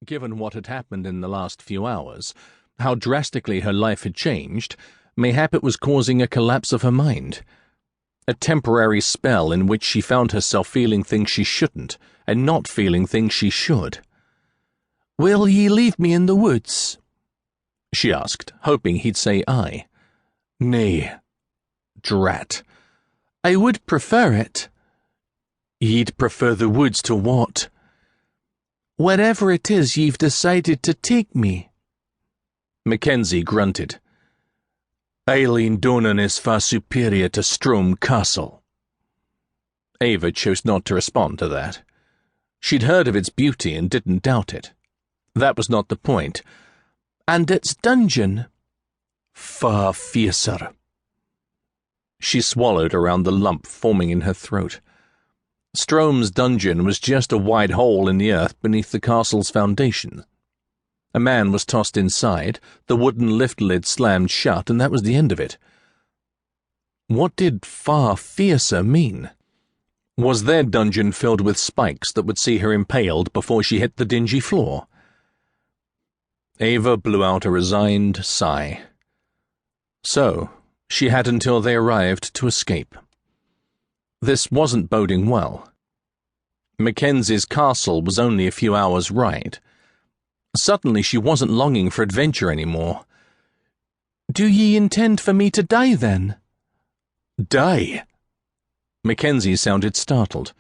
Given what had happened in the last few hours, how drastically her life had changed, mayhap it was causing a collapse of her mind. A temporary spell in which she found herself feeling things she shouldn't, and not feeling things she should. "Will ye leave me in the woods?" she asked, hoping he'd say aye. "Nay." Drat. "I would prefer it." "Ye'd prefer the woods to what?" "Wherever it is ye've decided to take me." Mackenzie grunted. "Eileen Donan is far superior to Strom Castle." Ava chose not to respond to that. She'd heard of its beauty and didn't doubt it. That was not the point. "And its dungeon?" "Far fiercer." She swallowed around the lump forming in her throat. Strom's dungeon was just a wide hole in the earth beneath the castle's foundation. A man was tossed inside, the wooden lift lid slammed shut, and that was the end of it. What did far fiercer mean? Was their dungeon filled with spikes that would see her impaled before she hit the dingy floor? Ava blew out a resigned sigh. So, she had until they arrived to escape. This wasn't boding well. Mackenzie's castle was only a few hours' ride. Suddenly she wasn't longing for adventure anymore. "Do ye intend for me to die, then?" "Die?" Mackenzie sounded startled.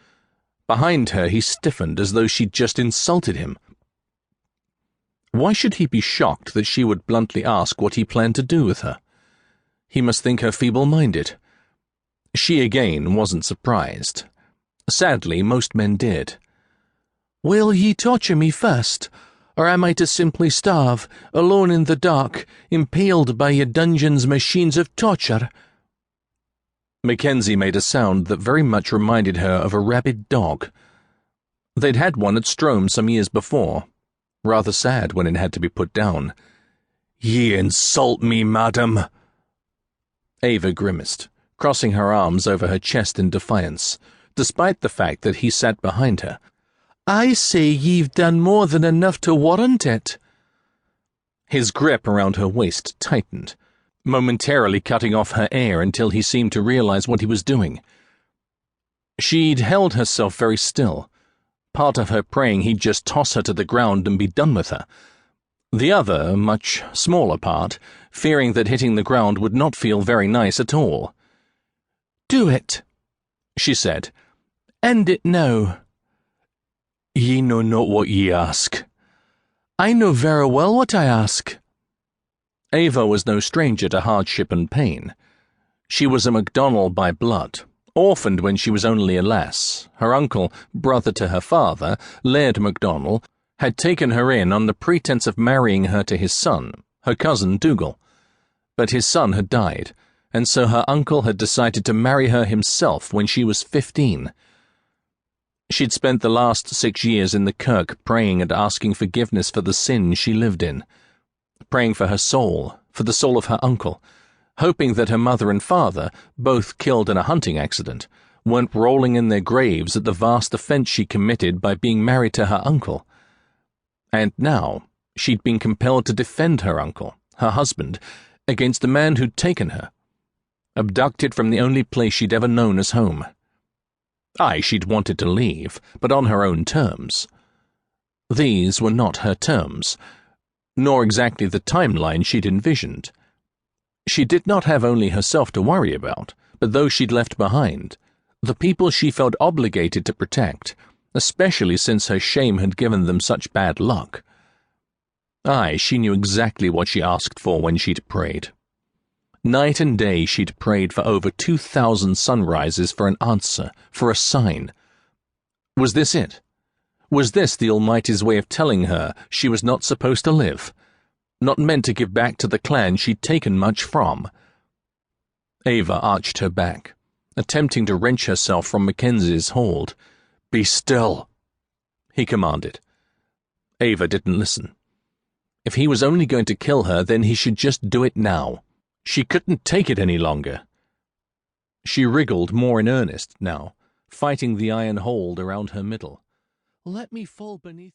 Behind her he stiffened as though she'd just insulted him. Why should he be shocked that she would bluntly ask what he planned to do with her? He must think her feeble-minded. She again wasn't surprised. Sadly, most men did. "Will ye torture me first, or am I to simply starve, alone in the dark, impaled by your dungeon's machines of torture?" Mackenzie made a sound that very much reminded her of a rabid dog. They'd had one at Strom some years before. Rather sad when it had to be put down. "Ye insult me, madam." Ava grimaced, crossing her arms over her chest in defiance, despite the fact that he sat behind her. "I say ye've done more than enough to warrant it." His grip around her waist tightened, momentarily cutting off her air until he seemed to realize what he was doing. She'd held herself very still, part of her praying he'd just toss her to the ground and be done with her. The other, much smaller part, fearing that hitting the ground would not feel very nice at all. "Do it," she said. "End it now." "Ye know not what ye ask." "I know very well what I ask." Ava was no stranger to hardship and pain. She was a MacDonell by blood, orphaned when she was only a lass. Her uncle, brother to her father, Laird MacDonell, had taken her in on the pretense of marrying her to his son, her cousin Dougal. But his son had died, and so her uncle had decided to marry her himself when she was 15. She'd spent the last 6 years in the kirk praying and asking forgiveness for the sin she lived in, praying for her soul, for the soul of her uncle, hoping that her mother and father, both killed in a hunting accident, weren't rolling in their graves at the vast offense she committed by being married to her uncle. And now she'd been compelled to defend her uncle, her husband, against the man who'd taken her, abducted from the only place she'd ever known as home. Aye, she'd wanted to leave, but on her own terms. These were not her terms, nor exactly the timeline she'd envisioned. She did not have only herself to worry about, but those she'd left behind, the people she felt obligated to protect, especially since her shame had given them such bad luck. Aye, she knew exactly what she asked for when she'd prayed. Night and day she'd prayed for over 2,000 sunrises for an answer, for a sign. Was this it? Was this the Almighty's way of telling her she was not supposed to live, not meant to give back to the clan she'd taken much from? Ava arched her back, attempting to wrench herself from Mackenzie's hold. "Be still," he commanded. Ava didn't listen. If he was only going to kill her, then he should just do it now. She couldn't take it any longer. She wriggled more in earnest now, fighting the iron hold around her middle. "Let me fall beneath